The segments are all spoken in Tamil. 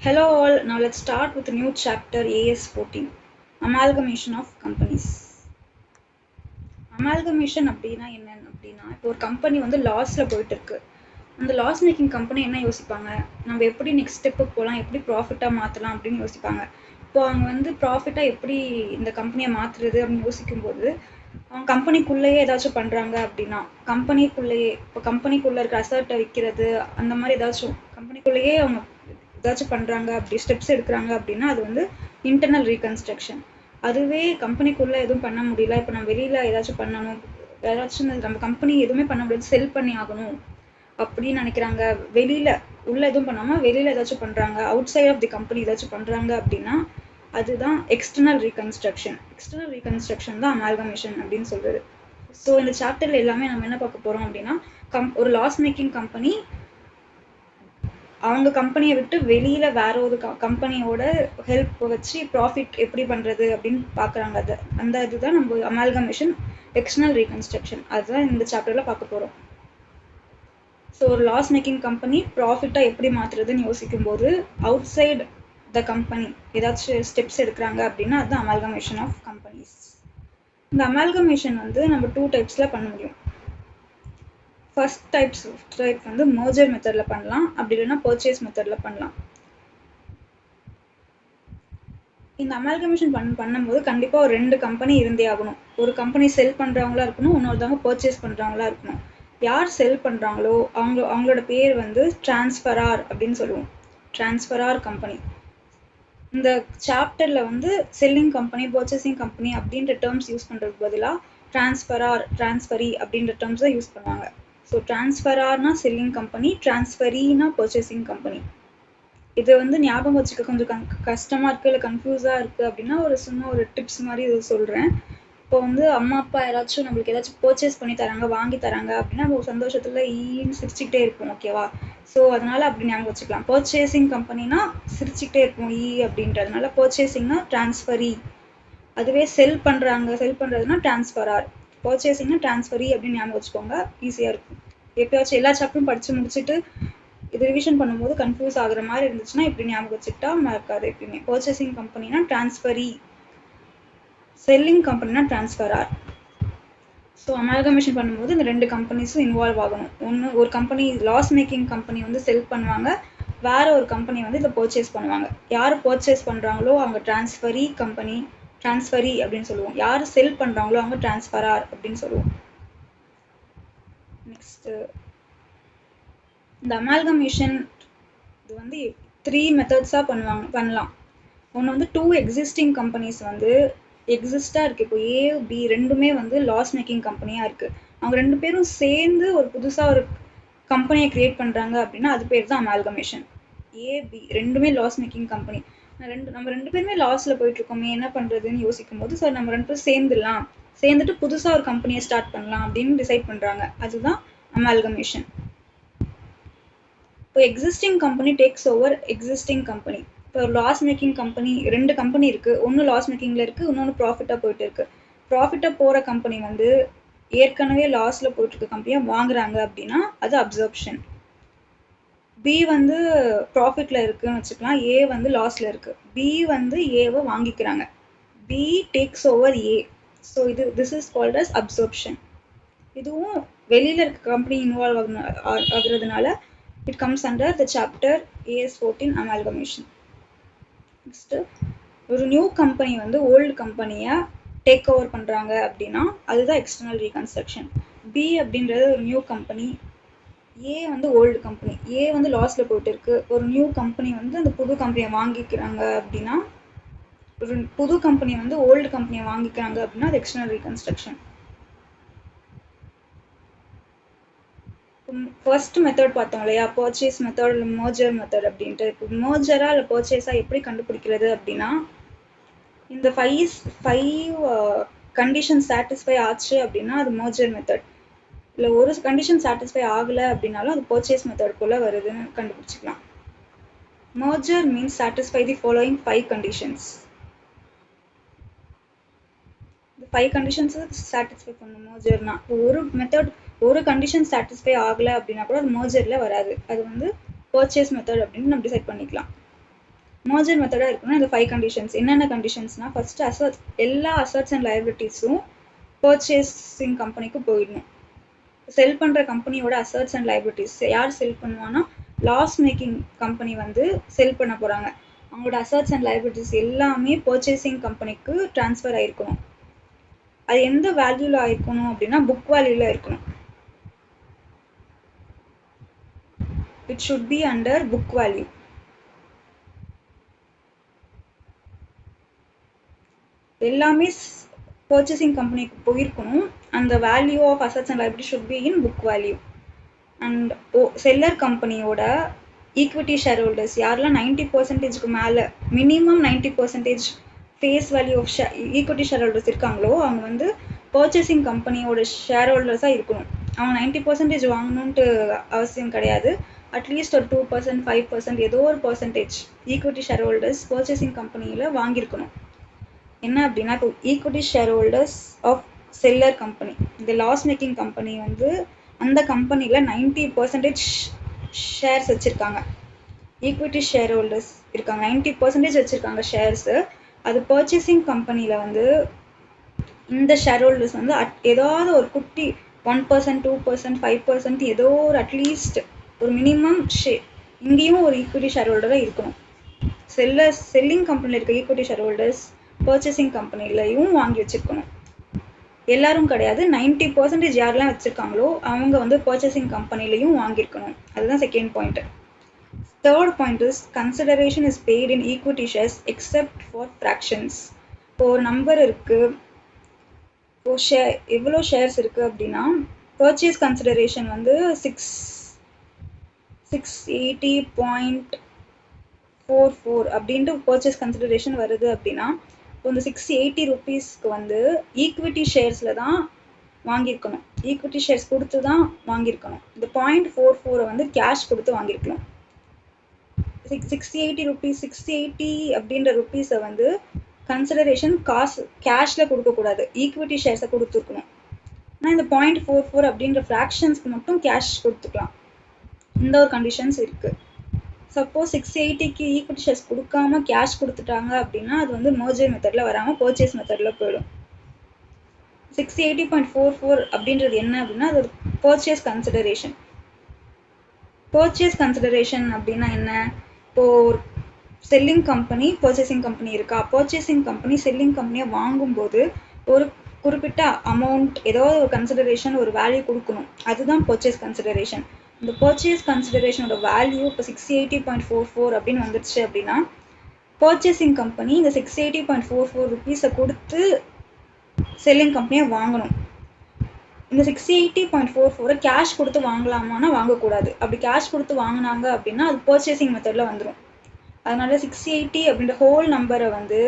Hello all, now let's start with a new chapter AS14, Amalgamation of Companies. Amalgamation அப்படின்னா என்னன்னு அப்படின்னா இப்போ ஒரு கம்பெனி வந்து லாஸ்ல போயிட்டு இருக்கு. அந்த லாஸ் மேக்கிங் கம்பெனி என்ன யோசிப்பாங்க, நம்ம எப்படி நெக்ஸ்ட் ஸ்டெப்புக்கு போகலாம், எப்படி ப்ராஃபிட்டாக மாற்றலாம் அப்படின்னு யோசிப்பாங்க. இப்போ அவங்க வந்து ப்ராஃபிட்டாக எப்படி இந்த கம்பெனியை மாற்றுறது அப்படின்னு யோசிக்கும்போது அவங்க கம்பெனிக்குள்ளேயே ஏதாச்சும் பண்ணுறாங்க அப்படின்னா கம்பெனிக்குள்ளேயே இப்போ கம்பெனிக்குள்ளே இருக்க அசர்ட்டை விற்கிறது அந்த மாதிரி ஏதாச்சும் கம்பெனிக்குள்ளேயே அவங்க ஏதாச்சும் பண்ணுறாங்க அப்படி ஸ்டெப்ஸ் எடுக்கிறாங்க அப்படின்னா அது வந்து இன்டர்னல் ரீகன்ஸ்ட்ரக்ஷன். அதுவே கம்பெனிக்குள்ளே எதுவும் பண்ண முடியல, இப்போ நம்ம வெளியில் ஏதாச்சும் பண்ணணும், ஏதாச்சும் நம்ம கம்பெனி எதுவுமே பண்ண முடியாது, செல் பண்ணி ஆகணும் அப்படின்னு நினைக்கிறாங்க, வெளியில் உள்ள எதுவும் பண்ணாமல் வெளியில் ஏதாச்சும் பண்ணுறாங்க, outside of the company ஏதாச்சும் பண்ணுறாங்க அப்படின்னா அதுதான் எக்ஸ்டர்னல் ரீகன்ஸ்ட்ரக்ஷன். எக்ஸ்டர்னல் ரீகன்ஸ்ட்ரக்ஷன் தான் அமால்கமேஷன் அப்படின்னு சொல்கிறது. ஸோ இந்த சாப்டரில் எல்லாமே நம்ம என்ன பார்க்க போகிறோம் அப்படின்னா ஒரு லாஸ் மேக்கிங் கம்பெனி அவங்க கம்பெனியை விட்டு வெளியில் வேற ஒரு கம்பெனியோட ஹெல்ப் வச்சு ப்ராஃபிட் எப்படி பண்ணுறது அப்படின்னு பார்க்குறாங்க. அது அந்த இதுதான் நம்ம அமால்கமேஷன் எக்ஸ்டர்னல் ரீகன்ஸ்ட்ரக்ஷன், அதுதான் இந்த சாப்டரில் பார்க்க போகிறோம். ஸோ ஒரு லாஸ் மேக்கிங் கம்பெனி ப்ராஃபிட்டாக எப்படி மாற்றுறதுன்னு யோசிக்கும்போது அவுட் சைடு த கம்பெனி ஏதாச்சும் ஸ்டெப்ஸ் எடுக்கிறாங்க அப்படின்னா அதுதான் அமால்கமேஷன் ஆஃப் கம்பெனிஸ். இந்த அமால்கமேஷன் வந்து நம்ம 2 டைப்ஸில் பண்ண முடியும். ஃபர்ஸ்ட் டைப் வந்து மர்ஜர் மெத்தடில் பண்ணலாம், அப்படி இல்லைன்னா பர்ச்சேஸ் மெத்தடில் பண்ணலாம். இந்த அமால்கமேஷன் பண்ணும்போது கண்டிப்பாக ஒரு 2 கம்பெனி இருந்தே ஆகணும். ஒரு கம்பெனி செல் பண்ணுறவங்களா இருக்கணும், இன்னொருத்தவங்க பர்ச்சேஸ் பண்ணுறவங்களா இருக்கணும். யார் செல் பண்ணுறாங்களோ அவங்களோட பேர் வந்து டிரான்ஸ்ஃபரார் அப்படின்னு சொல்லுவோம். Transferor company. இந்த சாப்டரில் வந்து செல்லிங் கம்பெனி, பர்ச்சேசிங் கம்பெனி அப்படின்ற டேர்ம்ஸ் யூஸ் பண்ணுறதுக்கு பதிலாக டிரான்ஸ்ஃபரார், டிரான்ஸ்ஃபரி அப்படின்ற டேர்ம்ஸ் தான் யூஸ் பண்ணுவாங்க. ஸோ டிரான்ஸ்ஃபரார்னா செல்லிங் கம்பெனி, டிரான்ஸ்ஃபரினா பர்ச்சேசிங் கம்பெனி. இது வந்து ஞாபகம் வச்சுக்க கொஞ்சம் கஷ்டமாக இருக்குது, இல்லை கன்ஃபியூஸாக இருக்குது அப்படின்னா சும்மா ஒரு டிப்ஸ் மாதிரி இது சொல்கிறேன். இப்போ வந்து அம்மா அப்பா யாராச்சும் நம்மளுக்கு ஏதாச்சும் பர்ச்சேஸ் பண்ணி தராங்க, வாங்கி தராங்க அப்படின்னா நம்ம சந்தோஷத்தில் ஈன்னு சிரிச்சுக்கிட்டே இருப்போம், ஓகேவா? ஸோ அதனால அப்படி ஞாபகம் வச்சுக்கலாம். பர்ச்சேசிங் கம்பெனினா சிரிச்சுக்கிட்டே இருப்போம் அப்படின்றதுனால பர்ச்சேசிங்னா டிரான்ஸ்ஃபரி. அதுவே செல் பண்ணுறதுனா டிரான்ஸ்ஃபரார். பர்ச்சேசிங்னா டிரான்ஸ்ஃபரி அப்படின்னு ஞாபகம் வச்சுக்கோங்க, ஈஸியாக இருக்கும். எப்பயாச்சும் எல்லா சாப்டரும் படித்து முடிச்சுட்டு இது ரிவிஷன் பண்ணும்போது கன்ஃபியூஸ் ஆகுற மாதிரி இருந்துச்சுன்னா இப்படி ஞாபகம் வச்சுக்கிட்டா மறக்காது எப்பயுமே. பர்ச்சேசிங் கம்பெனினா டிரான்ஸ்ஃபரி, செல்லிங் கம்பெனினா டிரான்ஸ்ஃபரார். ஸோ அமால்கமேஷன் பண்ணும்போது இந்த 2 கம்பெனிஸும் இன்வால்வ் ஆகணும். ஒரு கம்பெனி லாஸ் மேக்கிங் கம்பெனி வந்து செல் பண்ணுவாங்க, வேற ஒரு கம்பெனி வந்து இதை பர்ச்சேஸ் பண்ணுவாங்க. யார் பர்ச்சேஸ் பண்ணுறாங்களோ அவங்க டிரான்ஸ்ஃபரி கம்பெனி, டிரான்ஸ்ஃபரி அப்படின்னு சொல்லுவோம். யார் செல் பண்ணுறாங்களோ அவங்க டிரான்ஸ்ஃபரார் அப்படின்னு சொல்லுவோம். நெக்ஸ்ட்டு இந்த அமால்கமேஷன் இது வந்து 3 மெத்தட்ஸாக பண்ணலாம். ஒன்று வந்து 2 எக்ஸிஸ்டிங் கம்பெனிஸ் வந்து எக்ஸிஸ்டாக இருக்குது. இப்போ ஏ பி ரெண்டுமே வந்து லாஸ் மேக்கிங் கம்பெனியாக இருக்குது. அவங்க 2 பேரும் சேர்ந்து ஒரு புதுசாக ஒரு கம்பெனியை க்ரியேட் பண்ணுறாங்க அப்படின்னா அது பேர் தான் அமால்கமேஷன். ஏபி ரெண்டுமே லாஸ் மேக்கிங் கம்பெனி. நம்ம 2 பேருமே லாஸில் போயிட்டுருக்கோமே, என்ன பண்ணுறதுன்னு யோசிக்கும் போது சார் நம்ம 2 பேரும் சேர்ந்துட்டு புதுசாக ஒரு கம்பெனியை ஸ்டார்ட் பண்ணலாம் அப்படின்னு டிசைட் பண்ணுறாங்க. அதுதான் அமால்கமேஷன். இப்போ existing company takes over existing company. இப்போ லாஸ் மேக்கிங் கம்பெனி 2 கம்பெனி இருக்குது, ஒன்று லாஸ் மேக்கிங்கில் இருக்குது, இன்னொன்று ப்ராஃபிட்டாக போயிட்டு இருக்குது. ப்ராஃபிட்டாக போகிற கம்பெனி வந்து ஏற்கனவே லாஸில் போயிட்டுருக்க கம்பெனியை வாங்குறாங்க அப்படின்னா அது அப்சர்ப்ஷன். பி வந்து ப்ராஃபிட்டில் இருக்குன்னு வச்சுக்கலாம், ஏ வந்து லாஸில் இருக்குது. பி வந்து ஏவை வாங்கிக்கிறாங்க, B takes over A. So this is called as absorption. இதுவும் வெளியில் இருக்க கம்பெனி இன்வால்வ் ஆகுறதுனால it comes under the chapter AS14 amalgamation. Next, ஒரு நியூ கம்பெனி வந்து ஓல்டு கம்பெனியை டேக் ஓவர் பண்ணுறாங்க அப்படின்னா அதுதான் எக்ஸ்டர்னல் ரீகன்ஸ்ட்ரக்ஷன். பி அப்படின்றது ஒரு நியூ கம்பெனி, ஏ வந்து ஓல்டு கம்பெனி. ஏ வந்து லாஸில் போயிட்டு இருக்கு, ஒரு நியூ கம்பெனி வந்து அந்த புது கம்பெனியை வாங்கிக்கிறாங்க அப்படின்னா, ஒரு புது கம்பெனி வந்து ஓல்டு கம்பெனியை வாங்கிக்கிறாங்க அப்படின்னா அது எக்ஸ்டர்னல் ரீகன்ஸ்ட்ரக்ஷன். ஃபர்ஸ்ட் மெத்தட் பார்த்தோம் இல்லையா, பர்ச்சேஸ் மெத்தட் இல்லை மர்ஜர் மெத்தட் அப்படின்ட்டு. இப்போ மர்ஜரா இல்லை பர்ச்சேஸாக எப்படி கண்டுபிடிக்கிறது அப்படின்னா, இந்த 5 கண்டிஷன் சாட்டிஸ்ஃபை ஆச்சு அப்படின்னா அது மர்ஜர் மெத்தட். இல்லை ஒரு கண்டிஷன் சாட்டிஸ்ஃபை ஆகலை அப்படின்னாலும் அது பர்ச்சேஸ் மெத்தடுக்குள்ளே வருதுன்னு கண்டுபிடிச்சிக்கலாம். Merger means satisfy the following 5 conditions. இந்த 5 கண்டிஷன்ஸை சாட்டிஸ்ஃபை பண்ணும் மர்ஜர்னா. ஒரு மெத்தட் ஒரு கண்டிஷன் சாட்டிஸ்ஃபை ஆகலை அப்படின்னா கூட அது மர்ஜரில் வராது, அது வந்து பர்ச்சேஸ் மெத்தட் அப்படின்னு நம்ம டிசைட் பண்ணிக்கலாம். மர்ஜர் மெத்தடாக இருக்கணும். இந்த 5 கண்டிஷன்ஸ் என்னென்ன கண்டிஷன்ஸ்னால், ஃபஸ்ட்டு எல்லா அசட்ஸ் அண்ட் லைபிலிட்டிஸும் பர்ச்சேசிங் கம்பெனிக்கு போயிடணும். செல் பண்ணுற கம்பெனியோட அசட்ஸ் அண்ட் லைபிலிட்டிஸ் யார் செல் பண்ணுவான்னா, லாஸ் மேக்கிங் கம்பெனி வந்து செல் பண்ண போகிறாங்க. அவங்களோட அசட்ஸ் அண்ட் லைபிலிட்டிஸ் எல்லாமே பர்ச்சேசிங் கம்பெனிக்கு ட்ரான்ஸ்ஃபர் ஆகிருக்கணும். அது எந்த வேல்யூவில் ஆயிருக்கணும் அப்படின்னா, புக் வேல்யூவில் இருக்கணும். It should be under book value. எல்லாமே பர்ச்சேசிங் கம்பெனிக்கு போயிருக்கணும். அந்த value of assets and liability should be in book value. And seller கம்பெனியோட ஈக்விட்டி ஷேர் ஹோல்டர்ஸ் யாரெல்லாம் 90% மேலே minimum 90% face value of equity shareholders இருக்காங்களோ அவங்க வந்து பர்ச்சேசிங் கம்பெனியோட ஷேர் ஹோல்டர்ஸாக இருக்கணும். அவங்க 90% வாங்கணுன்ட்டு அவசியம் கிடையாது. அட்லீஸ்ட் ஒரு 2%, 5% ஏதோ ஒரு percentage equity shareholders purchasing கம்பெனியில் வாங்கியிருக்கணும். என்ன அப்படின்னா, இப்போ equity shareholders of seller company, இந்த லாஸ் மேக்கிங் கம்பெனி வந்து அந்த கம்பெனியில் 90% ஷேர்ஸ் வச்சுருக்காங்க. ஈக்விட்டி ஷேர் ஹோல்டர்ஸ் இருக்காங்க, 90% வச்சுருக்காங்க ஷேர்ஸு. அது பர்ச்சேசிங் கம்பெனியில் வந்து இந்த ஷேர் ஹோல்டர்ஸ் வந்து ஏதாவது ஒரு குட்டி 1%, 2%, 5% ஏதோ ஒரு அட்லீஸ்ட் ஒரு மினிமம் இங்கேயும் ஒரு ஈக்விட்டி ஷேர் ஹோல்டராக இருக்கணும். செல்லிங் கம்பெனியில் இருக்க ஈக்விட்டி ஷேர் ஹோல்டர்ஸ் பர்ச்சேசிங் கம்பெனிலையும் வாங்கி வச்சுருக்கணும். எல்லாரும் கிடையாது, 90% யாரெல்லாம் வச்சுருக்காங்களோ அவங்க வந்து பர்ச்சேசிங் கம்பெனிலையும் வாங்கியிருக்கணும். அதுதான் second point. Third point is consideration is paid in equity shares except for fractions. இப்போ ஒரு நம்பர் இருக்குது, இப்போ எவ்வளோ ஷேர்ஸ் இருக்குது அப்படின்னா, பர்ச்சேஸ் கன்சிடரேஷன் வந்து 680.44 அப்படின்ட்டு பர்ச்சேஸ் கன்சிடரேஷன் வருது அப்படின்னா, இப்போ இந்த 680 rupeesக்கு வந்து ஈக்விட்டி ஷேர்ஸில் தான் வாங்கியிருக்கணும். ஈக்விட்டி ஷேர்ஸ் கொடுத்து தான் வாங்கியிருக்கணும். இந்த 0.44 வந்து கேஷ் கொடுத்து வாங்கியிருக்கணும். 680 rupees, 680 அப்படின்ற ருப்பீஸை வந்து கன்சிடரேஷன் காசு கேஷில் கொடுக்கக்கூடாது, ஈக்விட்டி ஷேர்ஸை கொடுத்துருக்கணும். ஆனால் இந்த 0.44 அப்படின்ற ஃப்ராக்ஷன்ஸ்க்கு மட்டும் கேஷ் கொடுத்துக்கலாம். இந்த ஒரு கண்டிஷன்ஸ் இருக்குது. சப்போஸ் 680க்கு ஈக்விட்டி ஷேர்ஸ் கொடுக்காம கேஷ் கொடுத்துட்டாங்க அப்படின்னா அது வந்து மர்ஜர் மெத்தடில் வராமல் பர்ச்சேஸ் மெத்தடில் போயிடும். 680.44 அப்படின்றது என்ன அப்படின்னா, அது ஒரு பர்ச்சேஸ் கன்சிடரேஷன். பர்ச்சேஸ் கன்சிடரேஷன் அப்படின்னா என்ன? இப்போது செல்லிங் கம்பெனி பர்ச்சேசிங் கம்பெனி இருக்கா, பர்ச்சேசிங் கம்பெனி செல்லிங் கம்பெனியை வாங்கும்போது ஒரு குறிப்பிட்ட அமௌண்ட் ஏதோ ஒரு கன்சிடரேஷன் ஒரு வேல்யூ கொடுக்கணும், அதுதான் பர்ச்சேஸ் கன்சிடரேஷன். இந்த பர்ச்சேஸ் கன்சிடரேஷனோட வேல்யூ இப்போ 680.44 அப்படின்னு வந்துடுச்சு அப்படின்னா, பர்ச்சேசிங் கம்பெனி இந்த 680.44 ருப்பீஸை கொடுத்து செல்லிங் கம்பெனியை வாங்கணும். இந்த 680.44 கேஷ் கொடுத்து வாங்கலாமான்னா வாங்கக்கூடாது. அப்படி கேஷ் கொடுத்து வாங்கினாங்க அப்படின்னா அது பர்ச்சேசிங் மெத்தடில் வந்துடும். அதனால 680 அப்படின்ற ஹோல் நம்பரை வந்து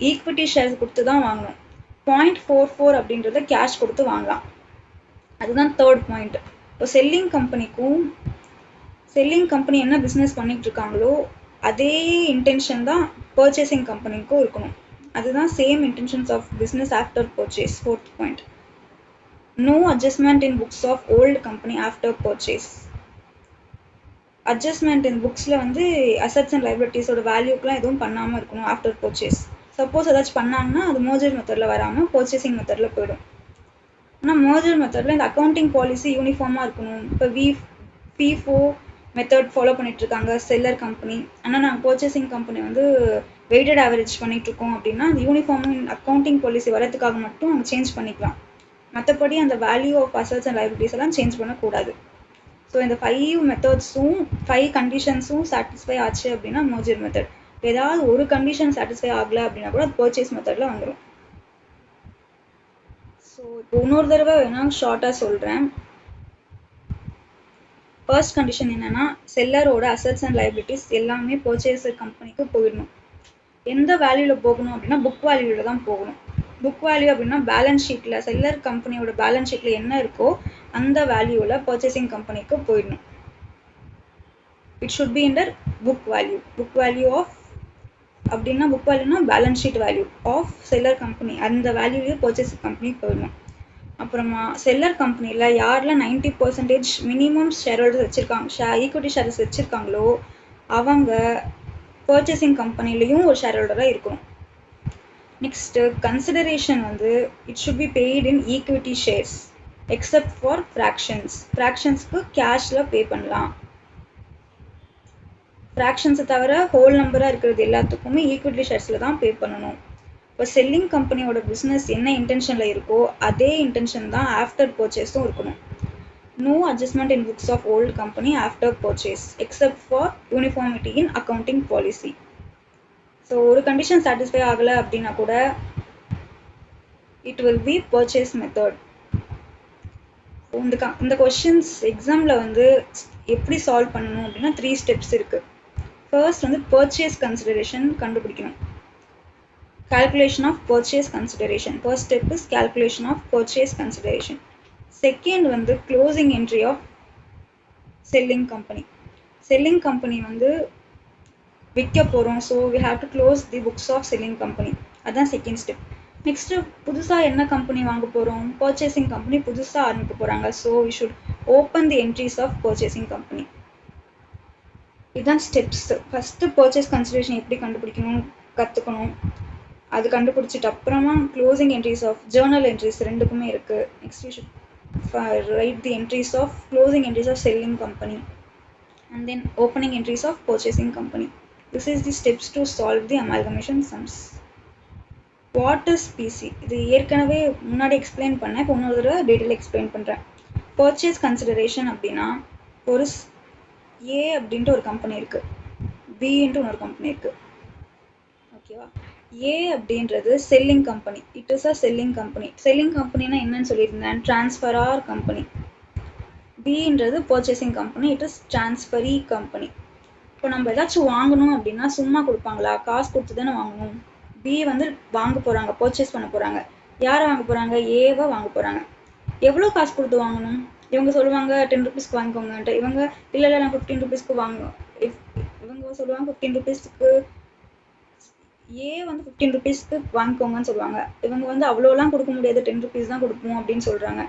ஈக்விட்டி ஷேர்ஸ் கொடுத்து தான் வாங்கணும். 0.44 அப்படின்றத கேஷ் கொடுத்து வாங்கலாம். அதுதான் தேர்ட் பாயிண்ட். இப்போ செல்லிங் கம்பெனி என்ன பிஸ்னஸ் பண்ணிட்டு இருக்காங்களோ அதே இன்டென்ஷன் தான் பர்ச்சேசிங் கம்பெனிக்கும் இருக்கணும். அதுதான் same intentions of business after purchase. Fourth point, no adjustment in books of old company after purchase. Adjustment in புக்ஸில் வந்து அசட்ஸ் அண்ட் லைபிலிட்டிஸோட வேல்யூக்கெலாம் எதுவும் பண்ணாமல் இருக்கணும் ஆஃப்டர் பர்ச்சேஸ். சப்போஸ் ஏதாச்சும் பண்ணாங்கன்னா அது மர்ஜர் மெத்தடில் வராமல் பர்ச்சேசிங் மெத்தடில் போயிடும். ஆனால் மர்ஜர் மெத்தடில் இந்த அக்கௌண்டிங் பாலிசி யூனிஃபார்மாக இருக்கணும். இப்போ FIFO மெத்தட் ஃபாலோ பண்ணிகிட்ருக்காங்க செல்லர் கம்பெனி, ஆனால் நாங்கள் பர்ச்சேசிங் கம்பெனி வந்து வெயிட்டட் ஆவரேஜ் பண்ணிகிட்ருக்கோம் அப்படின்னா அந்த யூனிஃபார்ம் அக்கௌண்டிங் பாலிசி வரதுக்காக மட்டும் அவங்க சேஞ்ச் பண்ணிக்கலாம். மற்றபடி அந்த value of assets and liabilities எல்லாம் சேஞ்ச் பண்ணக்கூடாது. ஸோ இந்த 5 மெத்தட்ஸும் 5 கண்டிஷன்ஸும் சாட்டிஸ்ஃபை ஆச்சு அப்படின்னா மர்ஜர் மெத்தட். ஏதாவது ஒரு கண்டிஷன் சாட்டிஸ்ஃபை ஆகலை அப்படின்னா கூட அது பர்ச்சேஸ் மெத்தடில் வந்துடும். ஸோ இப்போ இன்னொரு தடவை வேணால் ஷார்ட்டாக சொல்கிறேன். ஃபர்ஸ்ட் கண்டிஷன் என்னென்னா, செல்லரோட அசட்ஸ் அண்ட் லைபிலிட்டிஸ் எல்லாமே பர்ச்சேசர் கம்பெனிக்கு போயிடணும். எந்த வேல்யூவில் போகணும் அப்படின்னா புக் வேல்யூவில் தான் போகணும். புக் வேல்யூ அப்படின்னா பேலன்ஸ் ஷீட்டில் செல்லர் கம்பெனியோட பேலன்ஸ் ஷீட்டில் என்ன இருக்கோ அந்த வேல்யூவில் பர்ச்சேசிங் கம்பெனிக்கு போயிடணும். It should be under book value. Book value of அப்படின்னா புக் வேல்யூனா balance sheet value of seller company, அந்த வேல்யூலேயே பர்ச்சேசிங் கம்பெனிக்கு போயிடணும். அப்புறமா செல்லர் கம்பெனியில் யாரெல்லாம் 90% மினிமம் ஷேர் ஹோல்டர்ஸ் வச்சுருக்காங்க, ஈக்விட்டி ஷேர்ஸ் வச்சுருக்காங்களோ அவங்க பர்ச்சேசிங் கம்பெனிலையும் ஒரு ஷேர் ஹோல்டராக இருக்கணும். நெக்ஸ்ட்டு கன்சிடரேஷன் வந்து it should be paid in equity shares except for ஃப்ராக்ஷன்ஸ்க்கு கேஷில் பே பண்ணலாம். ஃப்ராக்ஷன்ஸை தவிர ஹோல் நம்பராக இருக்கிறது எல்லாத்துக்குமே ஈக்விட்டி ஷேர்ஸில் தான் பே பண்ணணும். இப்போ செல்லிங் கம்பெனியோட பிஸ்னஸ் என்ன இன்டென்ஷனில் இருக்கோ அதே இன்டென்ஷன் தான் ஆஃப்டர் பர்ச்சேஸும் இருக்கணும். No adjustment in books of old company after purchase except for uniformity in accounting policy. So ஒரு கண்டிஷன் சாட்டிஸ்ஃபை ஆகலை அப்படின்னா கூட it will be purchase method. இந்த கொஷின்ஸ் எக்ஸாமில் வந்து எப்படி சால்வ் பண்ணணும் அப்படின்னா 3 ஸ்டெப்ஸ் இருக்குது. ஃபர்ஸ்ட் வந்து பர்ச்சேஸ் கன்சிடரேஷன் கண்டுபிடிக்கணும். calculation of purchase consideration. First step is calculation of purchase consideration. Second வந்து closing entry of selling company. Selling company வந்து விற்க போகிறோம், so we have to close the books of selling company. அதுதான் செகண்ட் ஸ்டெப். நெக்ஸ்ட்டு புதுசாக என்ன கம்பெனி வாங்க போகிறோம், பர்ச்சேசிங் கம்பெனி புதுசாக ஆரம்பிக்க போகிறாங்க, so we should open the entries of purchasing company. இதுதான் ஸ்டெப்ஸ். ஃபஸ்ட்டு பர்ச்சேஸ் கன்சிடரேஷன் எப்படி கண்டுபிடிக்கணும் கற்றுக்கணும். அது கண்டுபிடிச்சிட்டு அப்புறமா closing entries of journal entries ரெண்டுக்குமே இருக்குது. Next you should write the entries of closing entries of selling company and then opening entries of purchasing company. This is the steps to solve the amalgamation sums. What is PC? இது ஏற்கனவே முன்னாடி எக்ஸ்பிளைன் பண்ணேன், இப்போ இன்னொரு தடவை டீட்டெயில் எக்ஸ்பிளைன் பண்ணுறேன். பர்ச்சேஸ் கன்சிடரேஷன் அப்படின்னா ஒரு ஏ அப்படின்ட்டு ஒரு கம்பெனி இருக்குது, பின்ட்டு இன்னொரு கம்பெனி இருக்குது. ஓகேவா? ஏ அப்படின்றது selling company. It is a selling company. Selling கம்பெனினா என்னன்னு சொல்லியிருந்தேன், டிரான்ஸ்ஃபரார் கம்பெனி. பின்றது purchasing company, it is transferee company. இப்போ நம்ம ஏதாச்சும் வாங்கணும் அப்படின்னா சும்மா கொடுப்பாங்களா, காசு கொடுத்து தானே வாங்கணும். பி வந்து வாங்க போகிறாங்க, பர்ச்சேஸ் பண்ண போகிறாங்க. யாரை வாங்க போகிறாங்க, ஏவை வாங்க போகிறாங்க. எவ்வளோ காசு கொடுத்து வாங்கணும், இவங்க சொல்லுவாங்க 10 ருபீஸ்க்கு வாங்கிக்கோங்கன்ட்டு, இவங்க இல்லை நான் 15 ருபீஸ்க்கு வாங்க, இவங்க சொல்லுவாங்க 15 ருபீஸ்க்கு, ஏ வந்து 15 ருபீஸ்க்கு வாங்கிக்கோங்கன்னு சொல்லுவாங்க. இவங்க வந்து அவ்வளோலாம் கொடுக்க முடியாது, 10 ருபீஸ் தான் கொடுப்போம் அப்படின்னு சொல்கிறாங்க.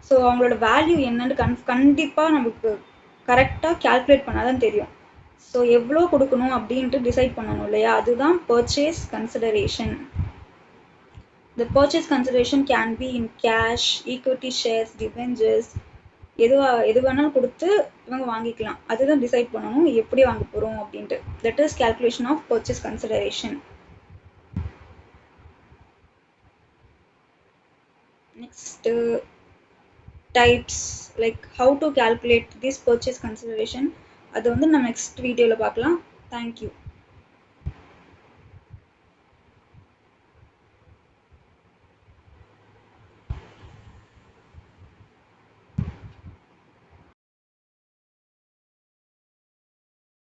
ஸோ அவங்களோட வேல்யூ என்னன்னு கண்டிப்பாக நமக்கு கரெக்டாக கேல்குலேட் பண்ணால் தான் தெரியும். ஸோ எவ்வளோ கொடுக்கணும் அப்படின்ட்டு டிசைட் பண்ணணும் இல்லையா, அதுதான் purchase consideration. The purchase consideration can be in cash, equity shares, debentures, எது வேணாலும் கொடுத்து இவங்க வாங்கிக்கலாம். அதுதான் டிசைட் பண்ணணும் எப்படி வாங்க போகிறோம் அப்படின்ட்டு. That is calculation of purchase consideration. Next types, like how to calculate this purchase consideration, அது வந்து நம்ம நெக்ஸ்ட் வீடியோவில் பார்க்கலாம். Thank you.